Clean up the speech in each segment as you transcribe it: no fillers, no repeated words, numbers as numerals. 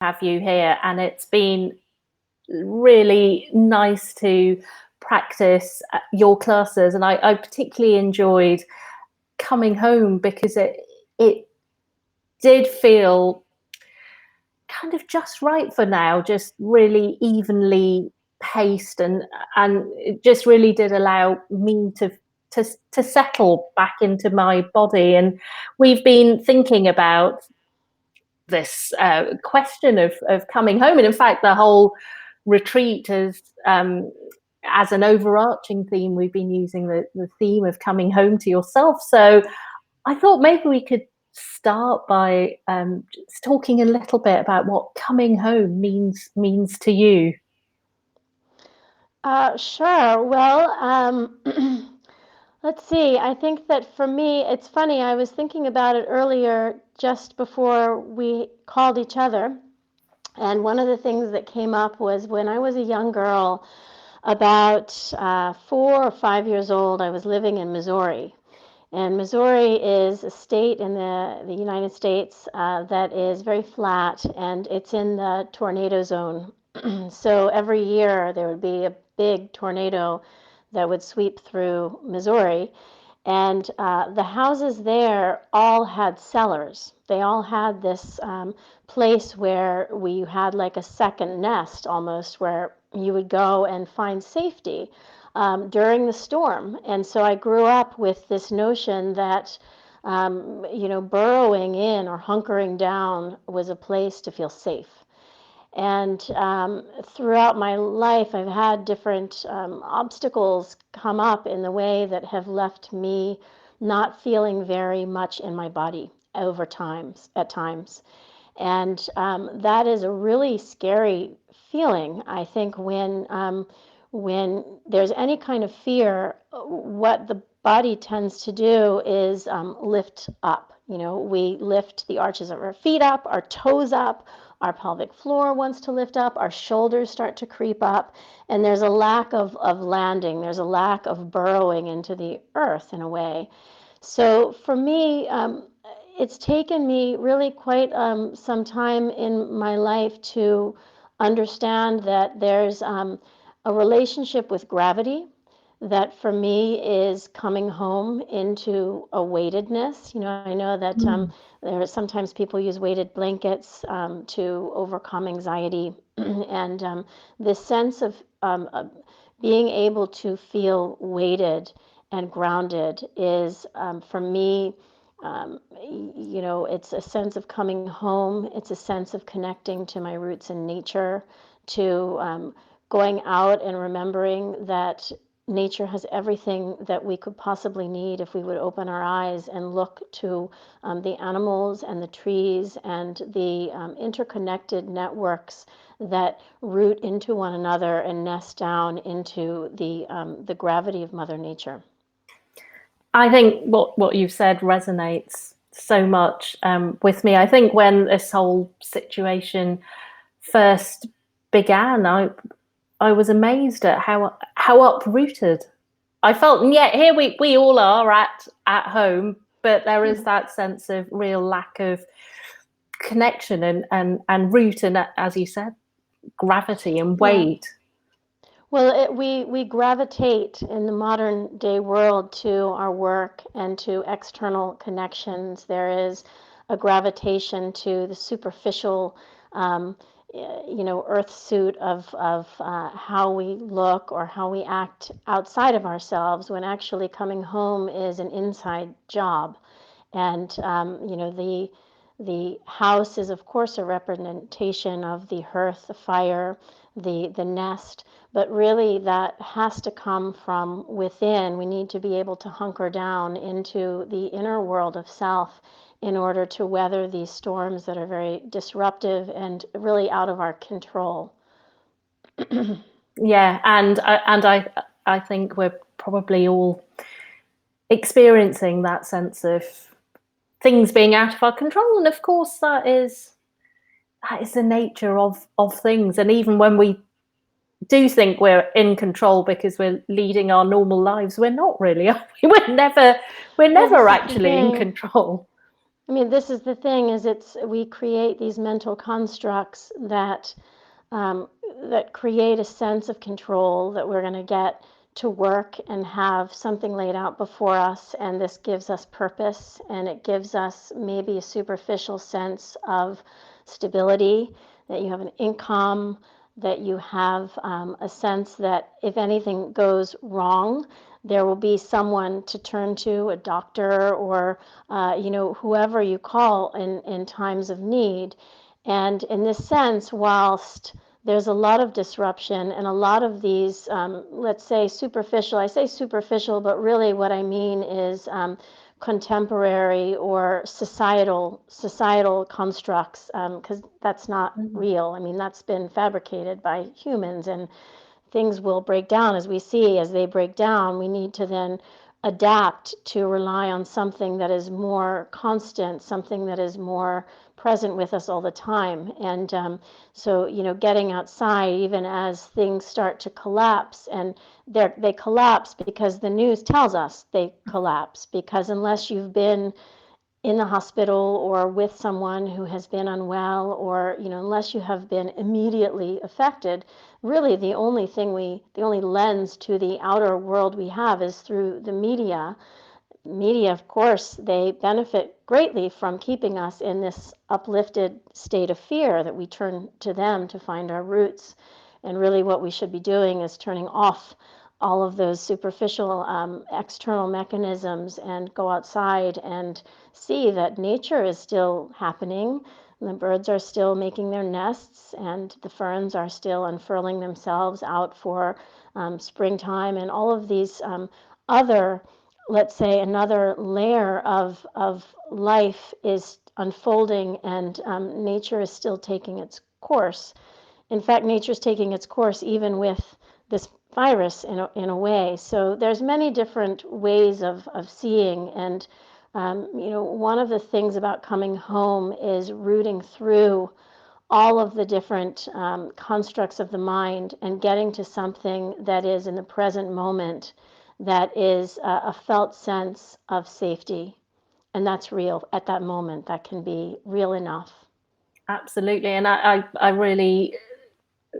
have you here, and it's been really nice to practice your classes. And I particularly enjoyed coming home because it did feel kind of just right for now, just really evenly paced, and it just really did allow me to settle back into my body. And we've been thinking about this question of coming home, and in fact the whole retreat is as an overarching theme, we've been using the theme of coming home to yourself. So I thought maybe we could start by just talking a little bit about what coming home means to you. Sure. Well, let's see. I think that for me, it's funny. I was thinking about it earlier just before we called each other. And one of the things that came up was when I was a young girl, about 4 or 5 years old, I was living in Missouri. And Missouri is a state in the United States that is very flat, and it's in the tornado zone. So every year there would be a big tornado that would sweep through Missouri. And the houses there all had cellars. They all had this place where we had like a second nest almost, where you would go and find safety during the storm. And so I grew up with this notion that, burrowing in or hunkering down was a place to feel safe. And throughout my life, I've had different obstacles come up in the way that have left me not feeling very much in my body over times, at times. And that is a really scary feeling, I think, when there's any kind of fear, what the body tends to do is lift up. We lift the arches of our feet up, our toes up, our pelvic floor wants to lift up, our shoulders start to creep up, and there's a lack of landing. There's a lack of burrowing into the earth in a way. So for me, it's taken me really quite some time in my life to understand that there's a relationship with gravity that for me is coming home into a weightedness. I know that there are sometimes people use weighted blankets to overcome anxiety, and this sense of being able to feel weighted and grounded is for me. It's a sense of coming home. It's a sense of connecting to my roots in nature, to going out and remembering that nature has everything that we could possibly need if we would open our eyes and look to the animals and the trees and the interconnected networks that root into one another and nest down into the gravity of Mother Nature. I think what you've said resonates so much with me. I think when this whole situation first began, I was amazed at how uprooted I felt. And yet here we all are at home, but there is that sense of real lack of connection and root, and as you said, gravity and weight. Yeah. Well, we gravitate in the modern day world to our work and to external connections. There is a gravitation to the superficial, earth suit of how we look or how we act outside of ourselves, when actually coming home is an inside job. And, the house is, of course, a representation of the hearth, the fire, the nest, but really that has to come from within. We need to be able to hunker down into the inner world of self in order to weather these storms that are very disruptive and really out of our control. Yeah, and I think we're probably all experiencing that sense of things being out of our control, and of course that is the nature of things. And even when we do think we're in control because we're leading our normal lives, we're not really, are we? We're never Well, this is the actually in thing. control. I mean, this is the thing: is we create these mental constructs that um, that create a sense of control, that we're going to get to work and have something laid out before us, and this gives us purpose, and it gives us maybe a superficial sense of stability, that you have an income, that you have a sense that if anything goes wrong, there will be someone to turn to, a doctor or whoever you call in times of need. And in this sense, whilst there's a lot of disruption and a lot of these, let's say superficial, I say superficial, but really what I mean is contemporary or societal constructs, because that's not Mhm. real. I mean, that's been fabricated by humans, and things will break down as we see. As they break down, we need to then adapt to rely on something that is more constant, something that is more present with us all the time. And so, getting outside, even as things start to collapse, and they collapse because the news tells us they collapse, because unless you've been in the hospital or with someone who has been unwell, or unless you have been immediately affected, really the only lens to the outer world we have is through the media. Of course, they benefit greatly from keeping us in this uplifted state of fear, that we turn to them to find our roots. And really what we should be doing is turning off all of those superficial external mechanisms, and go outside and see that nature is still happening. The birds are still making their nests, and the ferns are still unfurling themselves out for springtime, and all of these other, let's say, another layer of life is unfolding, and nature is still taking its course. In fact, nature is taking its course even with this virus in a way. So there's many different ways of seeing. And one of the things about coming home is rooting through all of the different constructs of the mind, and getting to something that is in the present moment, that is a felt sense of safety. And that's real at that moment. That can be real enough. Absolutely. And I really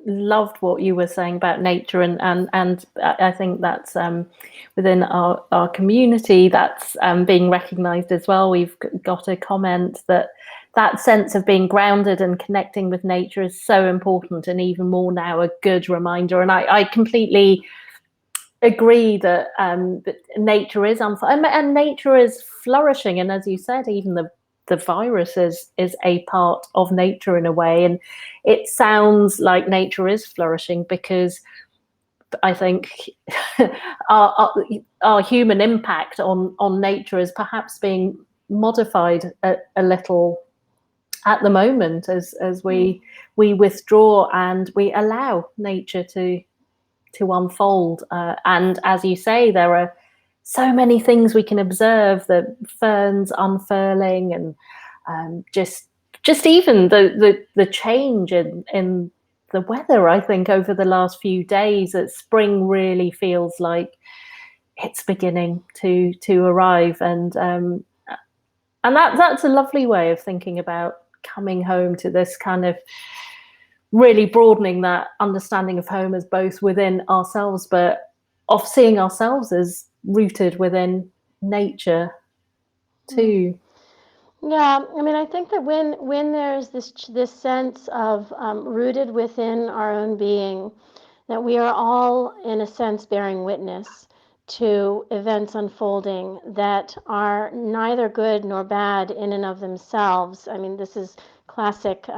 loved what you were saying about nature, and I think that's within our community, that's being recognized as well. We've got a comment that sense of being grounded and connecting with nature is so important, and even more now a good reminder. And I completely agree that nature is and nature is flourishing. And as you said, even the virus is a part of nature in a way. And it sounds like nature is flourishing because I think our, our, our human impact on nature is perhaps being modified a little at the moment, as Mm. we withdraw and we allow nature to unfold. And as you say, there are so many things we can observe: the ferns unfurling, and just even the change in the weather. I think over the last few days, that spring really feels like it's beginning to arrive, and that's a lovely way of thinking about coming home to this kind of really broadening that understanding of home as both within ourselves, but of seeing ourselves as rooted within nature Mm. too. Yeah, I mean, I think that when there's this sense of rooted within our own being, that we are all, in a sense, bearing witness to events unfolding that are neither good nor bad in and of themselves. I mean, this is classic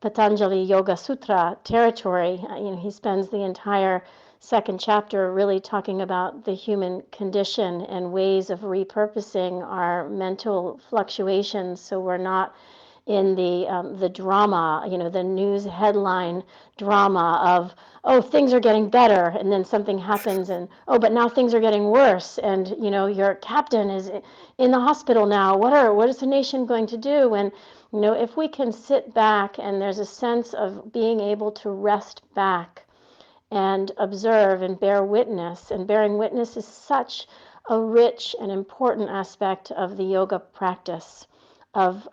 Patanjali Yoga Sutra territory. He spends the entire second chapter really talking about the human condition and ways of repurposing our mental fluctuations, so we're not in the drama, the news headline drama of, oh, things are getting better, and then something happens, and oh, but now things are getting worse, and your captain is in the hospital now. What is the nation going to do? And if we can sit back, and there's a sense of being able to rest back and observe and bear witness. And bearing witness is such a rich and important aspect of the yoga practice. of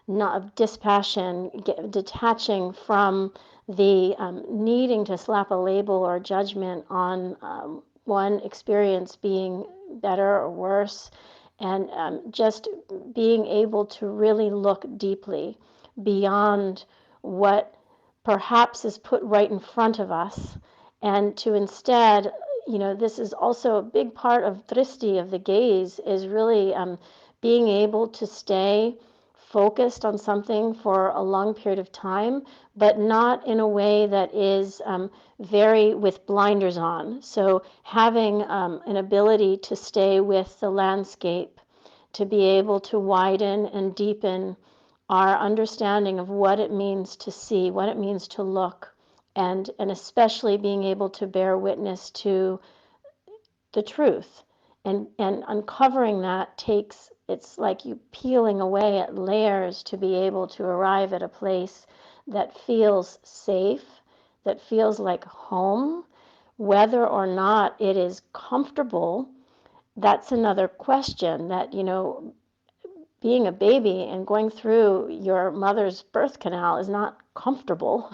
not of dispassion, detaching from the needing to slap a label or judgment on one experience being better or worse, and just being able to really look deeply beyond what perhaps is put right in front of us, and to instead, this is also a big part of drishti, of the gaze, is really being able to stay focused on something for a long period of time, but not in a way that is very with blinders on. So having an ability to stay with the landscape, to be able to widen and deepen our understanding of what it means to see, what it means to look, and especially being able to bear witness to the truth. And uncovering that takes, it's like you peeling away at layers to be able to arrive at a place that feels safe, that feels like home. Whether or not it is comfortable, that's another question. That, being a baby and going through your mother's birth canal is not comfortable,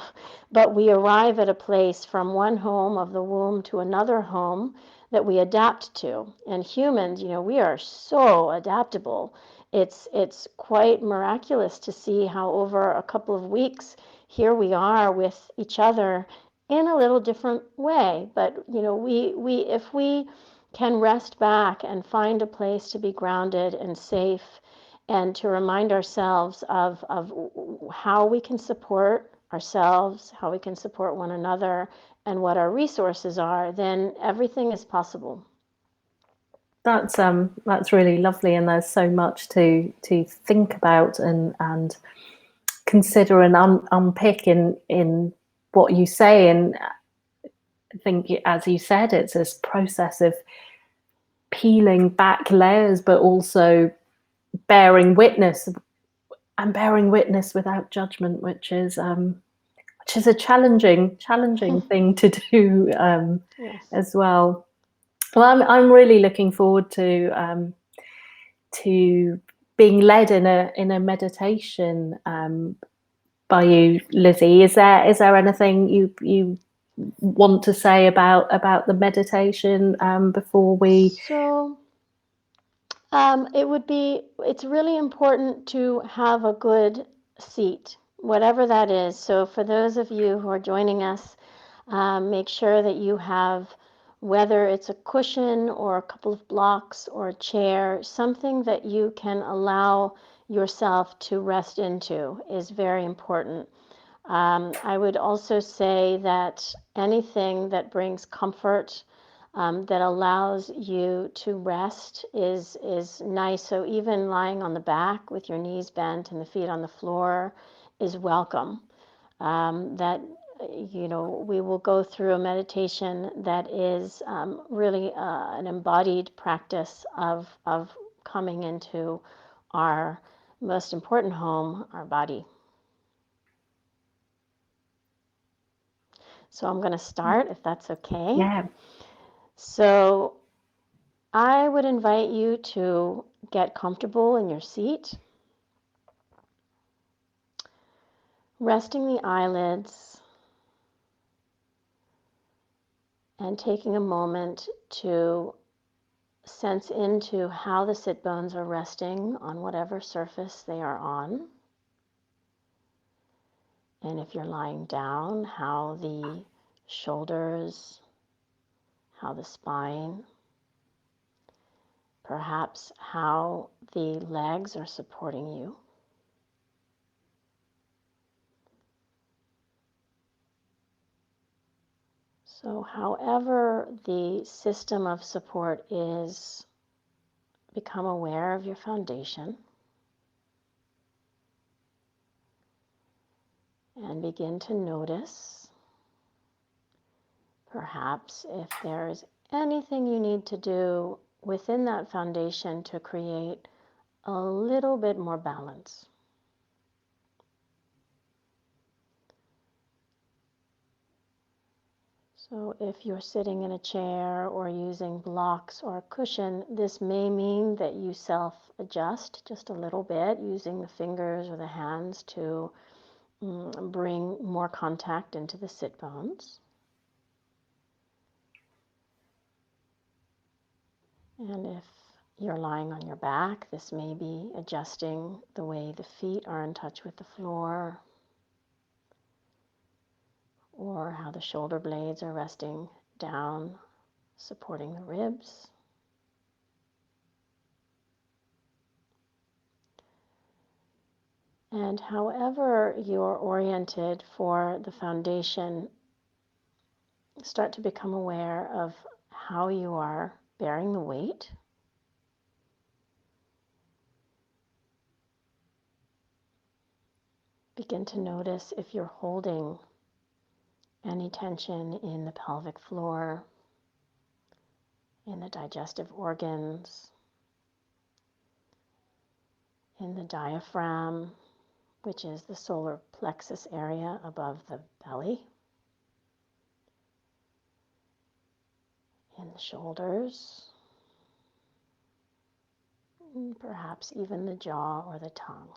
but we arrive at a place from one home of the womb to another home that we adapt to. And humans, we are so adaptable. It's quite miraculous to see how over a couple of weeks here we are with each other in a little different way. But we if we can rest back and find a place to be grounded and safe, and to remind ourselves of how we can support ourselves, how we can support one another, and what our resources are, then everything is possible. That's really lovely, and there's so much to think about and consider and unpick in what you say. And I think, as you said, it's this process of peeling back layers, but also bearing witness, and bearing witness without judgment, which is a challenging thing to do Yes. as well. Well, I'm really looking forward to being led in a meditation by you, Lizzie. Is there anything you want to say about the meditation before we? So it's really important to have a good seat, whatever that is. So for those of you who are joining us, make sure that you have, whether it's a cushion or a couple of blocks or a chair, something that you can allow yourself to rest into is very important. I would also say that anything that brings comfort, that allows you to rest, is nice. So even lying on the back with your knees bent and the feet on the floor is welcome. That we will go through a meditation that is really an embodied practice of coming into our most important home, our body. So I'm going to start, if that's okay. Yeah. So I would invite you to get comfortable in your seat, resting the eyelids, and taking a moment to sense into how the sit bones are resting on whatever surface they are on. And if you're lying down, how the shoulders, how the spine, perhaps how the legs are supporting you. So however the system of support is, become aware of your foundation and begin to notice, perhaps, if there's anything you need to do within that foundation to create a little bit more balance. So if you're sitting in a chair or using blocks or a cushion, this may mean that you self-adjust just a little bit using the fingers or the hands to bring more contact into the sit bones. And if you're lying on your back, this may be adjusting the way the feet are in touch with the floor, or how the shoulder blades are resting down, supporting the ribs. And however you're oriented for the foundation, start to become aware of how you are bearing the weight. Begin to notice if you're holding any tension in the pelvic floor, in the digestive organs, in the diaphragm, which is the solar plexus area above the belly, in the shoulders, and perhaps even the jaw or the tongue.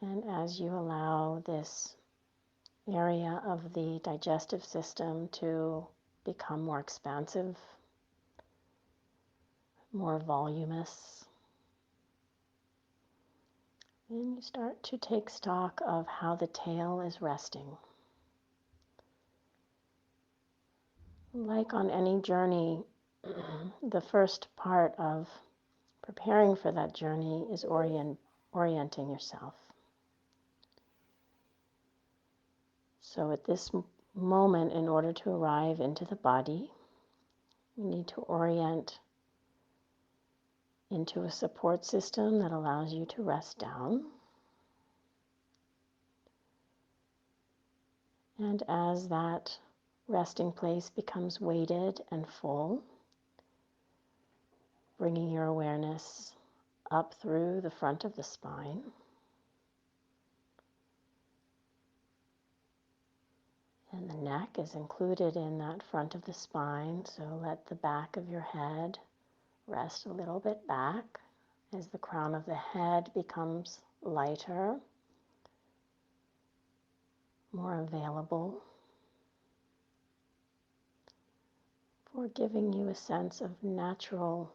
And as you allow this area of the digestive system to become more expansive, more voluminous, and you start to take stock of how the tail is resting. Like on any journey, the first part of preparing for that journey is orienting yourself. So at this moment, in order to arrive into the body, you need to orient into a support system that allows you to rest down. And as that resting place becomes weighted and full, bringing your awareness up through the front of the spine. And the neck is included in that front of the spine, so let the back of your head rest a little bit back as the crown of the head becomes lighter, more available, for giving you a sense of natural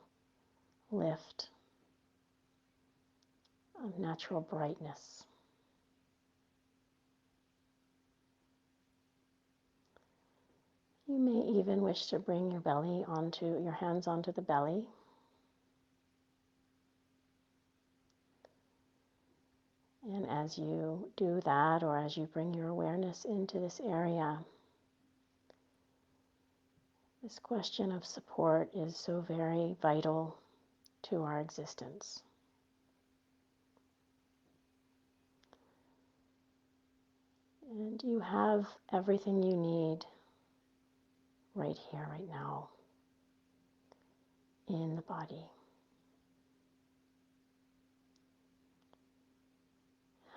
lift, of natural brightness. You may even wish to bring your hands onto the belly. And as you do that, or as you bring your awareness into this area, this question of support is so very vital to our existence. And you have everything you need right here, right now, in the body.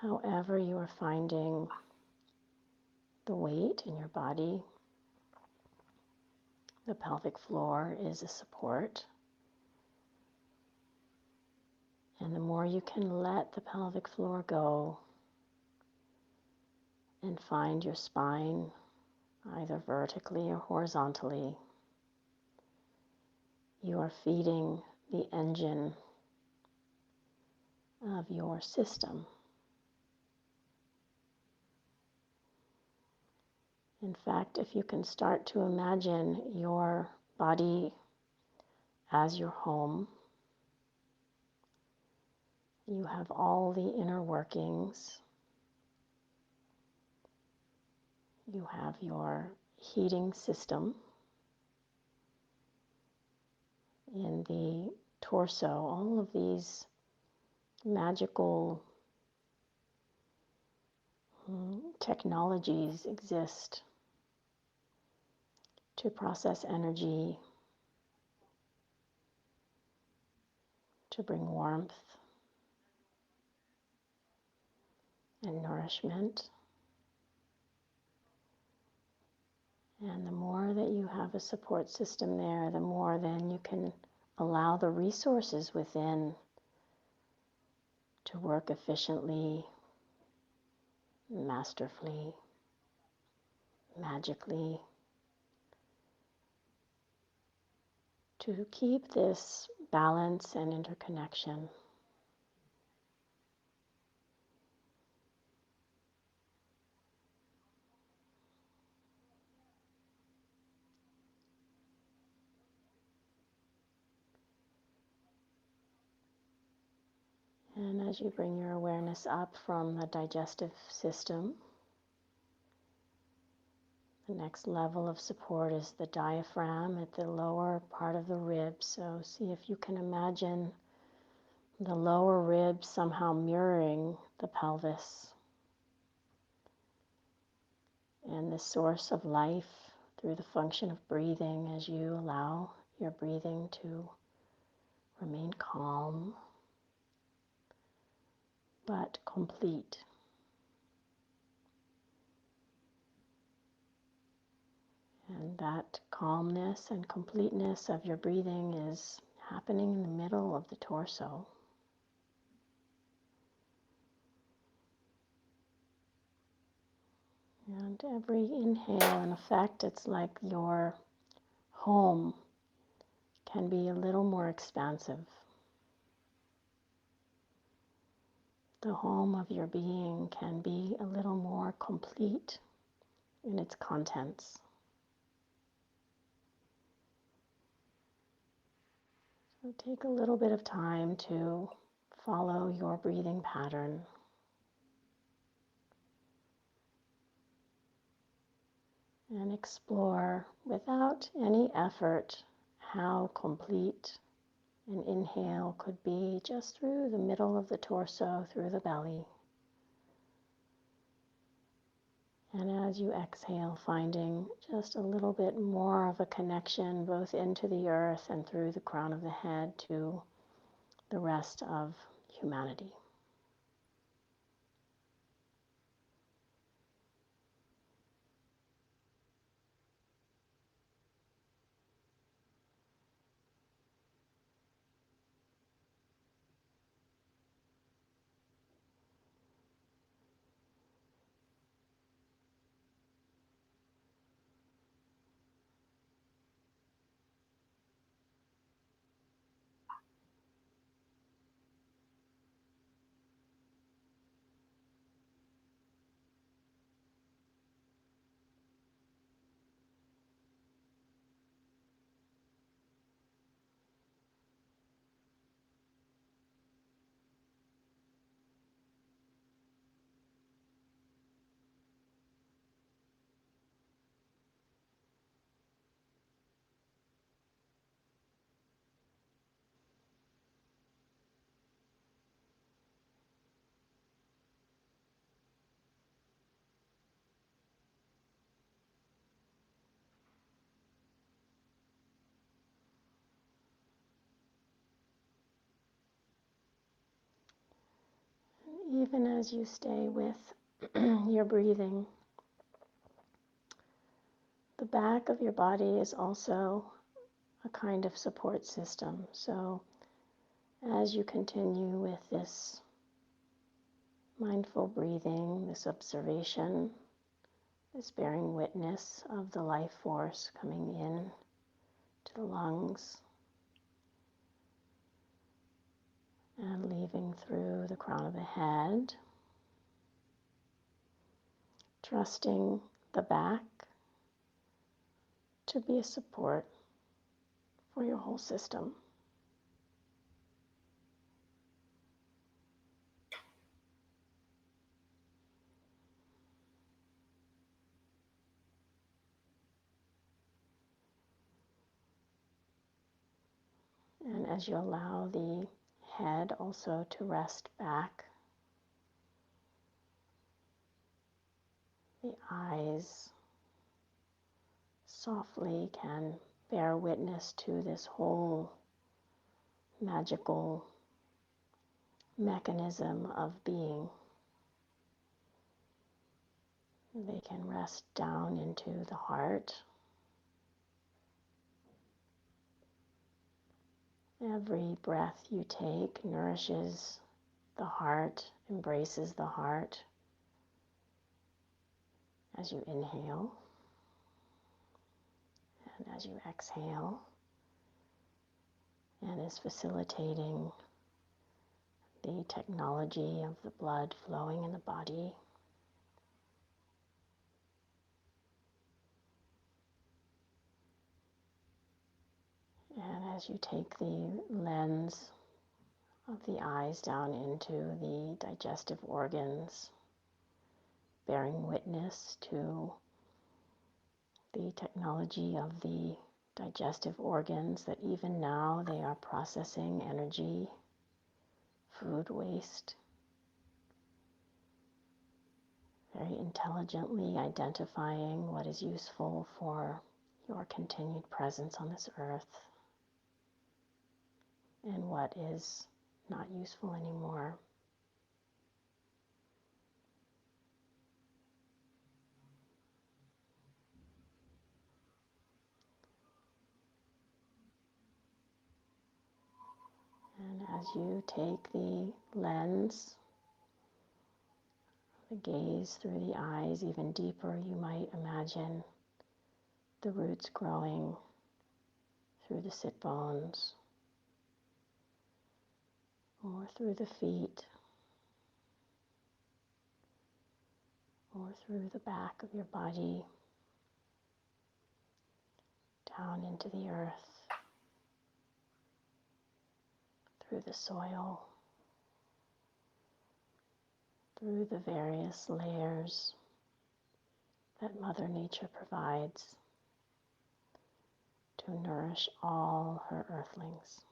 However you are finding the weight in your body, the pelvic floor is a support. And the more you can let the pelvic floor go and find your spine, either vertically or horizontally, you are feeding the engine of your system. In fact, if you can start to imagine your body as your home, you have all the inner workings. You have your heating system in the torso. All of these magical technologies exist to process energy, to bring warmth and nourishment. And the more that you have a support system there, the more then you can allow the resources within to work efficiently, masterfully, magically, to keep this balance and interconnection. And as you bring your awareness up from the digestive system, the next level of support is the diaphragm at the lower part of the ribs. So see if you can imagine the lower ribs somehow mirroring the pelvis and the source of life through the function of breathing as you allow your breathing to remain calm but complete. And that calmness and completeness of your breathing is happening in the middle of the torso. And every inhale, in effect, it's like your home can be a little more expansive. The home of your being can be a little more complete in its contents. So take a little bit of time to follow your breathing pattern. And explore without any effort how complete an inhale could be just through the middle of the torso, through the belly. And as you exhale, finding just a little bit more of a connection both into the earth and through the crown of the head to the rest of humanity. Even as you stay with your breathing, the back of your body is also a kind of support system. So as you continue with this mindful breathing, this observation, this bearing witness of the life force coming in to the lungs and leaving through the crown of the head, trusting the back to be a support for your whole system. And as you allow the head also to rest back, the eyes softly can bear witness to this whole magical mechanism of being. They can rest down into the heart. Every breath you take nourishes the heart, embraces the heart as you inhale and as you exhale, and is facilitating the technology of the blood flowing in the body. And as you take the lens of the eyes down into the digestive organs, bearing witness to the technology of the digestive organs, that even now they are processing energy, food waste, very intelligently identifying what is useful for your continued presence on this earth and what is not useful anymore. And as you take the lens, the gaze through the eyes even deeper, you might imagine the roots growing through the sit bones or through the feet or through the back of your body down into the earth, through the soil, through the various layers that Mother Nature provides to nourish all her earthlings.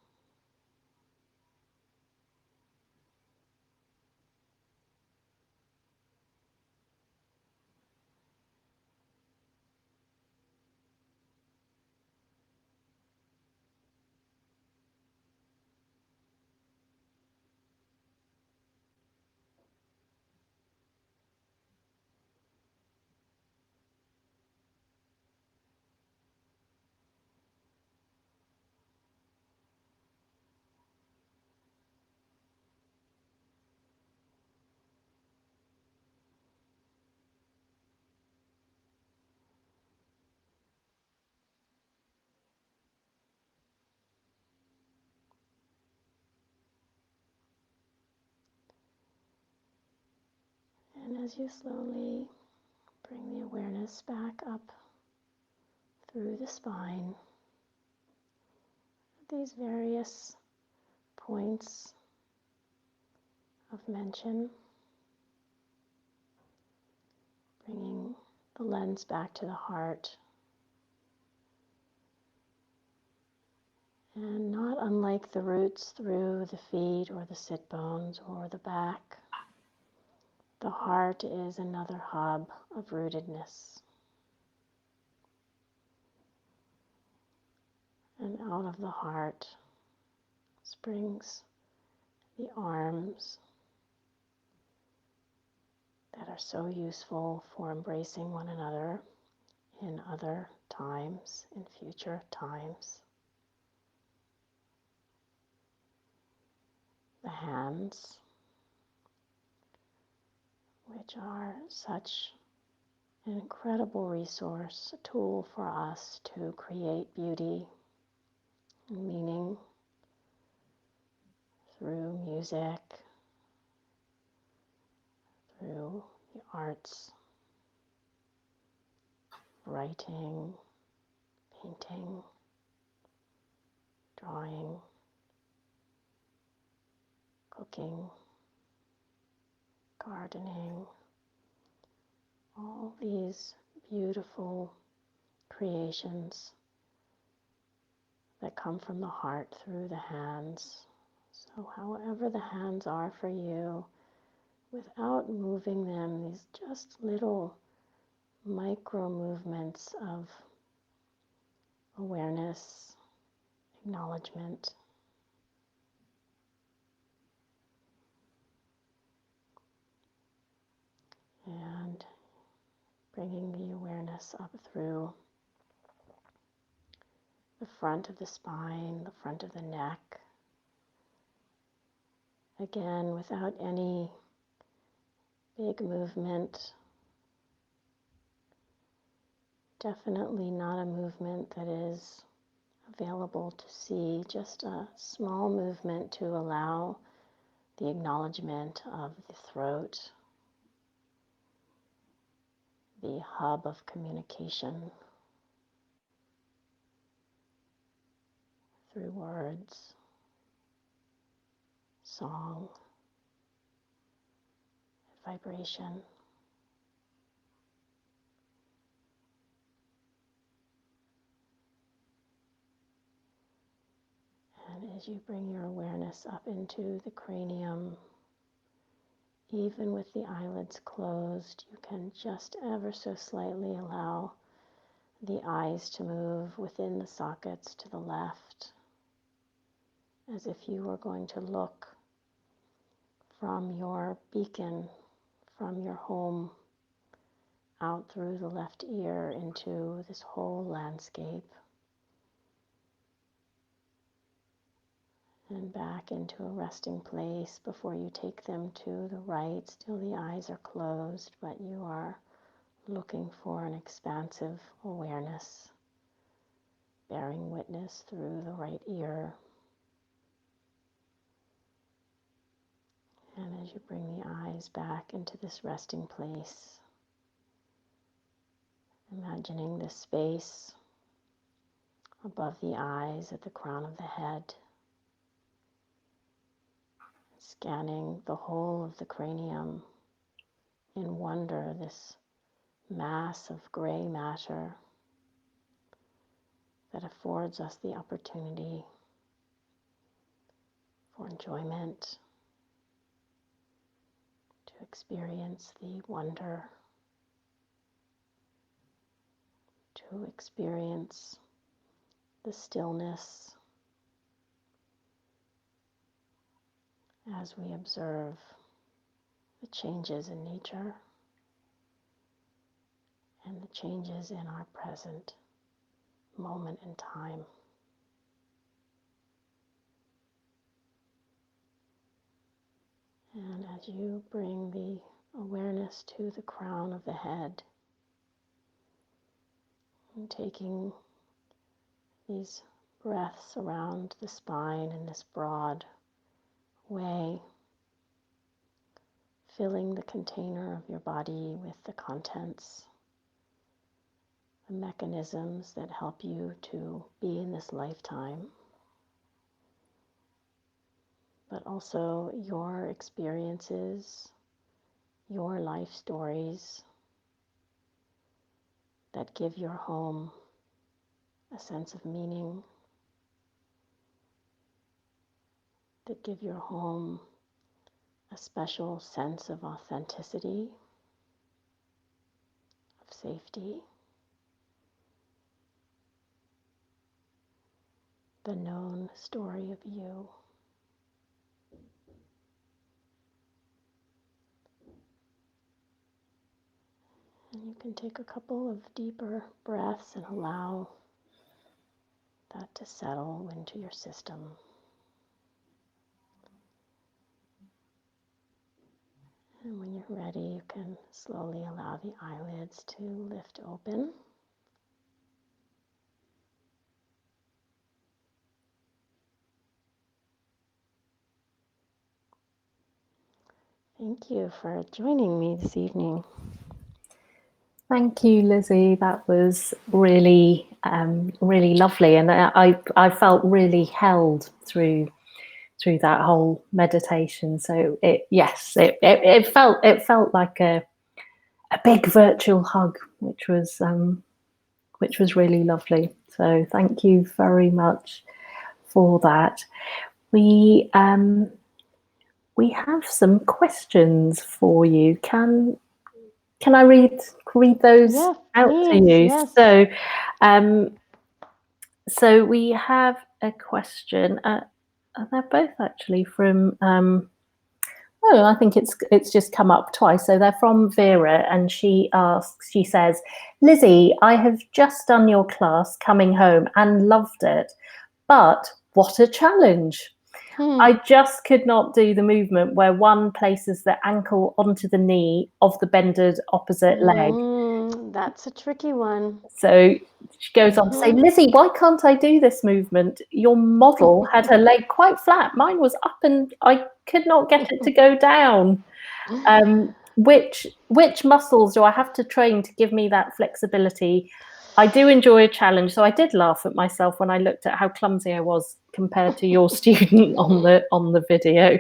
And as you slowly bring the awareness back up through the spine, these various points of mention, bringing the lens back to the heart. And not unlike the roots through the feet or the sit bones or the back, the heart is another hub of rootedness. And out of the heart springs the arms that are so useful for embracing one another in other times, in future times. The hands, which are such an incredible resource, a tool for us to create beauty and meaning through music, through the arts, writing, painting, drawing, cooking, gardening, all these beautiful creations that come from the heart through the hands. So however the hands are for you, without moving them, these just little micro movements of awareness, acknowledgement, Bringing the awareness up through the front of the spine, the front of the neck. Again, without any big movement. Definitely not a movement that is available to see, just a small movement to allow the acknowledgement of the throat, the hub of communication through words, song, vibration. And as you bring your awareness up into the cranium, even with the eyelids closed, you can just ever so slightly allow the eyes to move within the sockets to the left, as if you were going to look from your beacon, from your home, out through the left ear into this whole landscape, and back into a resting place before you take them to the right. Still the eyes are closed, but you are looking for an expansive awareness, bearing witness through the right ear. And as you bring the eyes back into this resting place, imagining this space above the eyes at the crown of the head, scanning the whole of the cranium in wonder, this mass of gray matter that affords us the opportunity for enjoyment, to experience the wonder, to experience the stillness as we observe the changes in nature and the changes in our present moment in time. And as you bring the awareness to the crown of the head, and taking these breaths around the spine in this broad way, filling the container of your body with the contents, the mechanisms that help you to be in this lifetime, but also your experiences, your life stories that give your home a sense of meaning, that give your home a special sense of authenticity, of safety, the known story of you. And you can take a couple of deeper breaths and allow that to settle into your system. And when you're ready, you can slowly allow the eyelids to lift open. Thank you for joining me this evening. Thank you, Lizzie. That was really, really lovely, and I felt really held through that whole meditation. So it felt like a big virtual hug, which was really lovely. So thank you very much for that. We have some questions for you. Can I read those Yes, out please, to you? yes. So we have a question, and they're both actually from Oh, I think it's just come up twice. So they're from Vera, and she says, Lizzie, I have just done your class coming home and loved it, but what a challenge. I just could not do the movement where one places the ankle onto the knee of the bended opposite leg. That's a tricky one. So she goes on to say, Lizzie, why can't I do this movement? Your model had her leg quite flat. Mine was up and I could not get it to go down. Which muscles do I have to train to give me that flexibility? I do enjoy a challenge, so I did laugh at myself when I looked at how clumsy I was compared to your student on the video.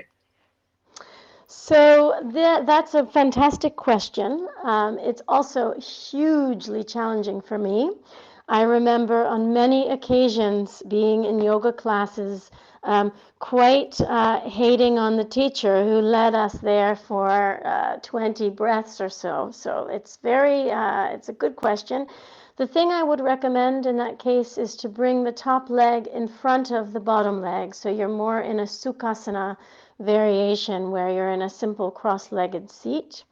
So that's a fantastic question. It's also hugely challenging for me. I remember on many occasions being in yoga classes, quite hating on the teacher who led us there for 20 breaths or so. So it's it's a good question. The thing I would recommend in that case is to bring the top leg in front of the bottom leg. So you're more in a Sukhasana variation where you're in a simple cross-legged seat.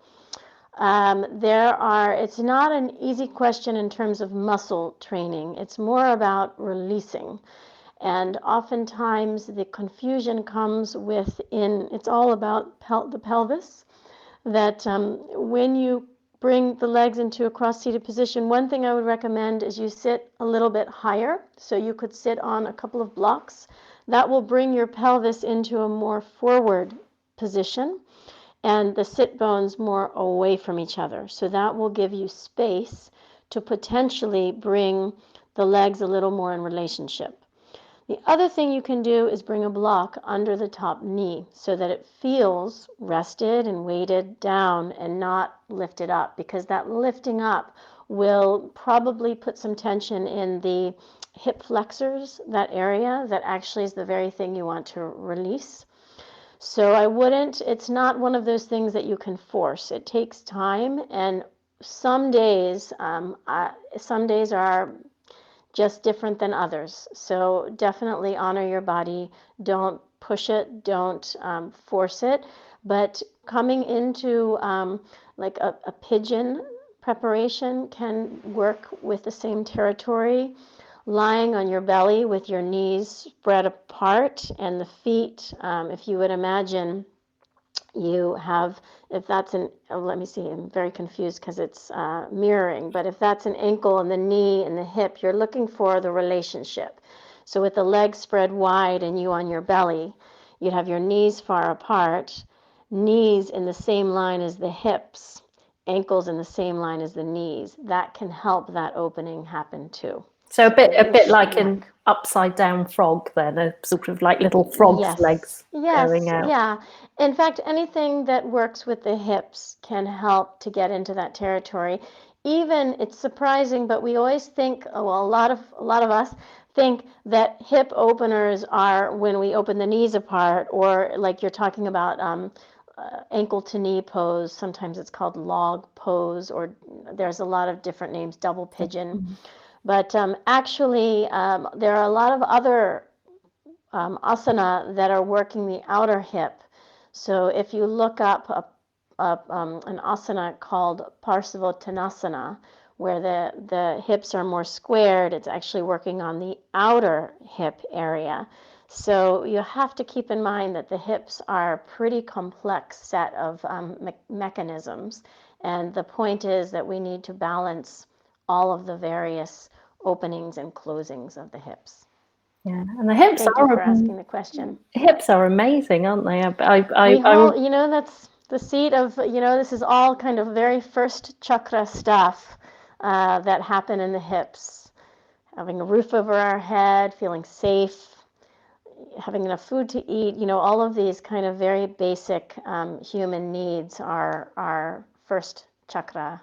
It's not an easy question in terms of muscle training. It's more about releasing. And oftentimes the confusion comes it's all about the pelvis, that when you bring the legs into a cross-seated position, one thing I would recommend is you sit a little bit higher. So you could sit on a couple of blocks. That will bring your pelvis into a more forward position and the sit bones more away from each other. So that will give you space to potentially bring the legs a little more in relationship. The other thing you can do is bring a block under the top knee so that it feels rested and weighted down and not lifted up, because that lifting up will probably put some tension in the hip flexors, that area that actually is the very thing you want to release. So it's not one of those things that you can force. It takes time, and some days are just different than others. So definitely honor your body. Don't push it. Don't force it. But coming into like a pigeon preparation can work with the same territory. Lying on your belly with your knees spread apart and the feet, if you would imagine you have, if that's let me see, I'm very confused because it's mirroring, but if that's an ankle and the knee and the hip, you're looking for the relationship. So with the legs spread wide and you on your belly, you'd have your knees far apart, knees in the same line as the hips, ankles in the same line as the knees. That can help that opening happen too. So a bit like an upside down frog then, a sort of like little frog's legs going out. Yeah. In fact, anything that works with the hips can help to get into that territory. Even, it's surprising, but we always think, a lot of us think that hip openers are when we open the knees apart, or like you're talking about ankle to knee pose. Sometimes it's called log pose, or there's a lot of different names, double pigeon. But actually, there are a lot of other asana that are working the outer hip. So if you look up an asana called Parsvottanasana, where the hips are more squared, it's actually working on the outer hip area. So you have to keep in mind that the hips are a pretty complex set of mechanisms. And the point is that we need to balance all of the various openings and closings of the hips. Yeah, and the hips Thank you for asking the question. Hips are amazing, aren't they? That's the seat of, this is all kind of very first chakra stuff that happen in the hips. Having a roof over our head, feeling safe, having enough food to eat, all of these kind of very basic human needs are first chakra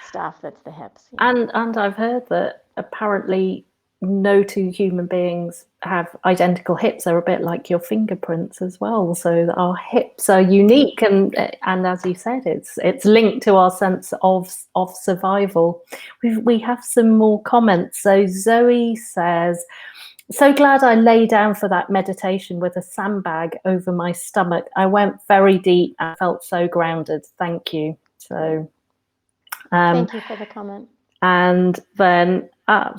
stuff. That's the hips. And I've heard that apparently no two human beings have identical hips. They're a bit like your fingerprints as well. So our hips are unique, and as you said, it's linked to our sense of survival. We have some more comments. So Zoe says, so glad I lay down for that meditation with a sandbag over my stomach. I went very deep and felt so grounded. Thank you. So, Thank you for the comment. And then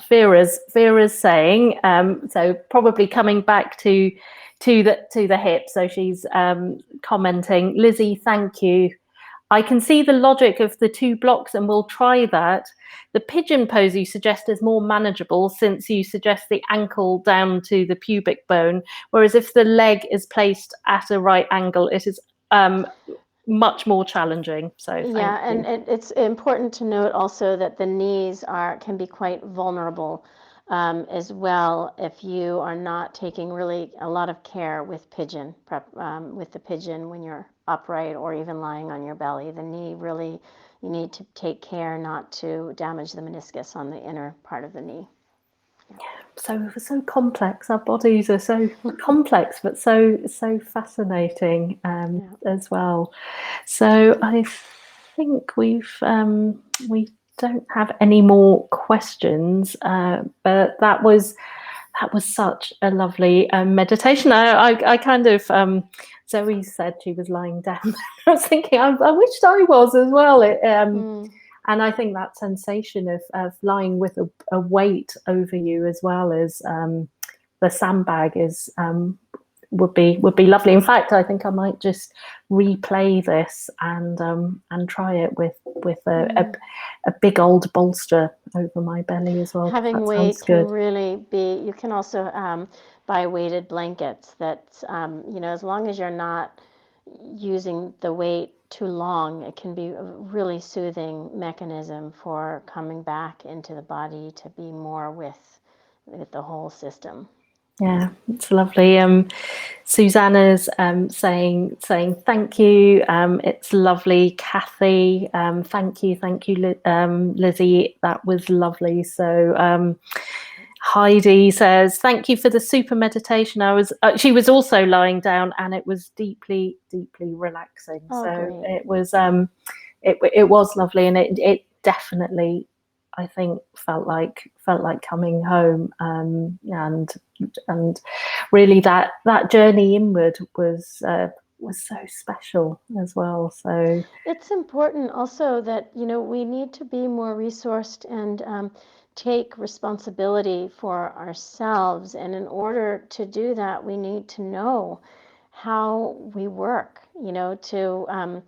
Vera's saying, so probably coming back to the hip. So she's commenting, Lizzie, thank you. I can see the logic of the 2 blocks and we'll try that. The pigeon pose you suggest is more manageable since you suggest the ankle down to the pubic bone, whereas if the leg is placed at a right angle, it is much more challenging. So yeah, and it's important to note also that the knees can be quite vulnerable as well if you are not taking really a lot of care with pigeon with the pigeon when you're upright or even lying on your belly. The knee really, you need to take care not to damage the meniscus on the inner part of the knee. So complex. Our bodies are so complex, but so fascinating as well. So I think we don't have any more questions, but that was such a lovely meditation. I kind of Zoe said she was lying down. I was thinking I wished I was as well. And I think that sensation of lying with a weight over you as well as the sandbag would be lovely. In fact, I think I might just replay this and try it with a big old bolster over my belly as well. Having weight can really be. You can also buy weighted blankets that as long as you're not using the weight too long, it can be a really soothing mechanism for coming back into the body to be more with the whole system. Yeah, it's lovely. Susanna's saying thank you. It's lovely. Kathy, thank you, Lizzie. That was lovely. So Heidi says thank you for the super meditation. She was also lying down, and it was deeply relaxing. Oh, so great. It was it was lovely, and it definitely, I think, felt like coming home, and really that journey inward was so special as well. So it's important also that we need to be more resourced and take responsibility for ourselves, and in order to do that we need to know how we work, to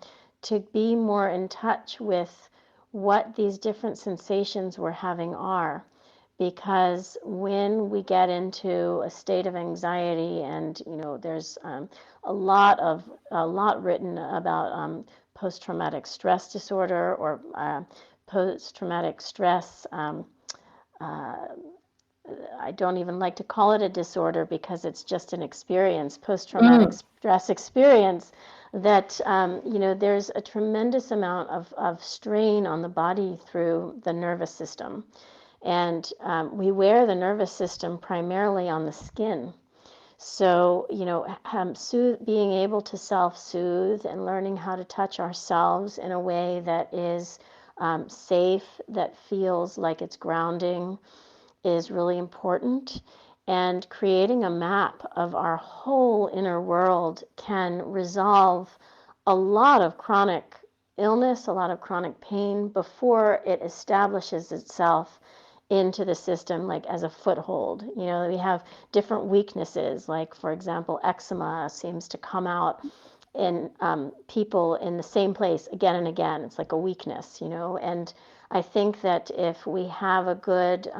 be more in touch with what these different sensations we're having are. Because when we get into a state of anxiety, and there's a lot written about post-traumatic stress disorder or post-traumatic stress. I don't even like to call it a disorder because it's just an experience, post-traumatic stress experience, that there's a tremendous amount of strain on the body through the nervous system. And we wear the nervous system primarily on the skin. So, being able to self-soothe and learning how to touch ourselves in a way that is safe, that feels like it's grounding, is really important. And creating a map of our whole inner world can resolve a lot of chronic illness, a lot of chronic pain before it establishes itself into the system, like as a foothold. We have different weaknesses, like for example, eczema seems to come out in people in the same place again and again. It's like a weakness, and I think that if we have a good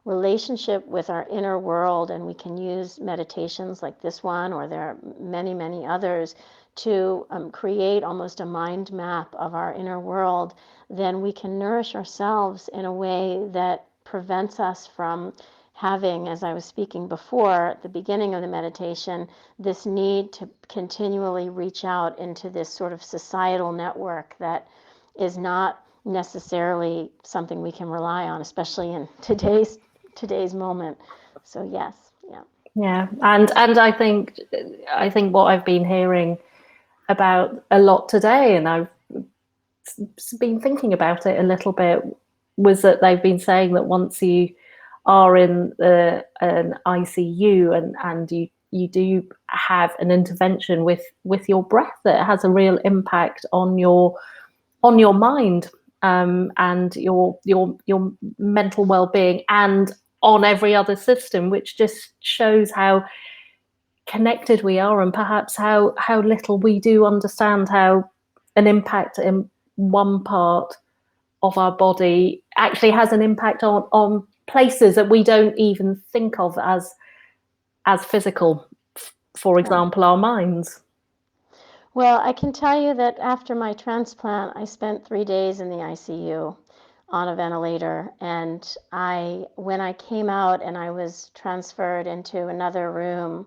relationship with our inner world, and we can use meditations like this one, or there are many others, to create almost a mind map of our inner world, then we can nourish ourselves in a way that prevents us from having, as I was speaking before at the beginning of the meditation, this need to continually reach out into this sort of societal network that is not necessarily something we can rely on, especially in today's moment. So yes, yeah, and I think what I've been hearing about a lot today, and I've been thinking about it a little bit, was that they've been saying that once you are in an ICU and you do have an intervention with your breath that has a real impact on your mind, and your mental well-being, and on every other system, which just shows how connected we are, and perhaps how little we do understand how an impact in one part of our body actually has an impact on places that we don't even think of as physical. For example, our minds. Well, I can tell you that after my transplant, I spent 3 days in the ICU on a ventilator. And when I came out and I was transferred into another room,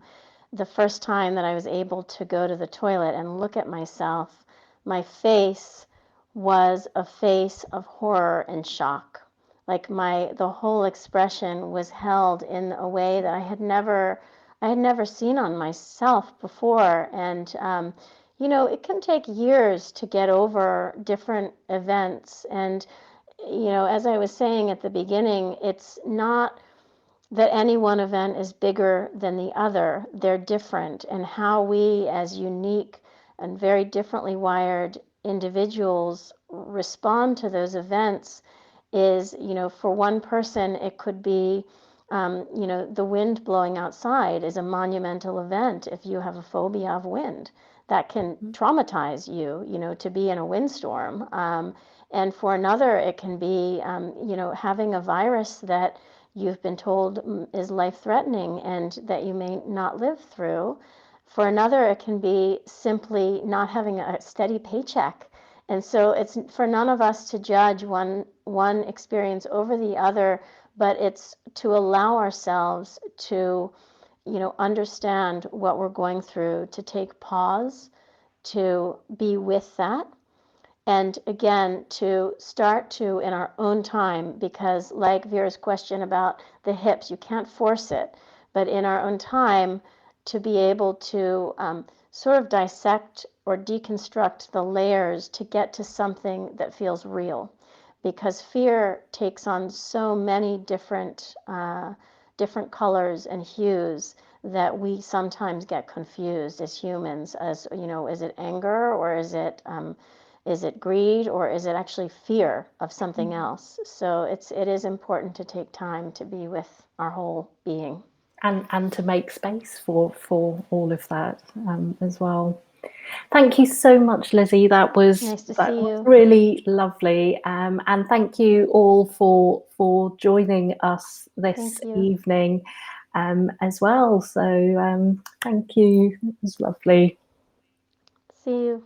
the first time that I was able to go to the toilet and look at myself, my face was a face of horror and shock. Like the whole expression was held in a way that I had never seen on myself before. And it can take years to get over different events. And, as I was saying at the beginning, it's not that any one event is bigger than the other. They're different. And how we, as unique and very differently wired individuals, respond to those events is, for one person, it could be, the wind blowing outside is a monumental event if you have a phobia of wind. That can traumatize you, to be in a windstorm. And for another, it can be, having a virus that you've been told is life-threatening and that you may not live through. For another, it can be simply not having a steady paycheck. And so it's for none of us to judge one experience over the other, but it's to allow ourselves to understand what we're going through, to take pause, to be with that, and again, to start to, in our own time, because like Vera's question about the hips, you can't force it, but in our own time, to be able to sort of dissect or deconstruct the layers to get to something that feels real. Because fear takes on so many different colors and hues that we sometimes get confused as humans. As is it anger, or is it greed, or is it actually fear of something else? So it is important to take time to be with our whole being. And to make space for all of that, as well. Thank you so much, Lizzie. That was Nice to see you. really lovely. And thank you all for joining us this evening, as well. So thank you. It was lovely. See you.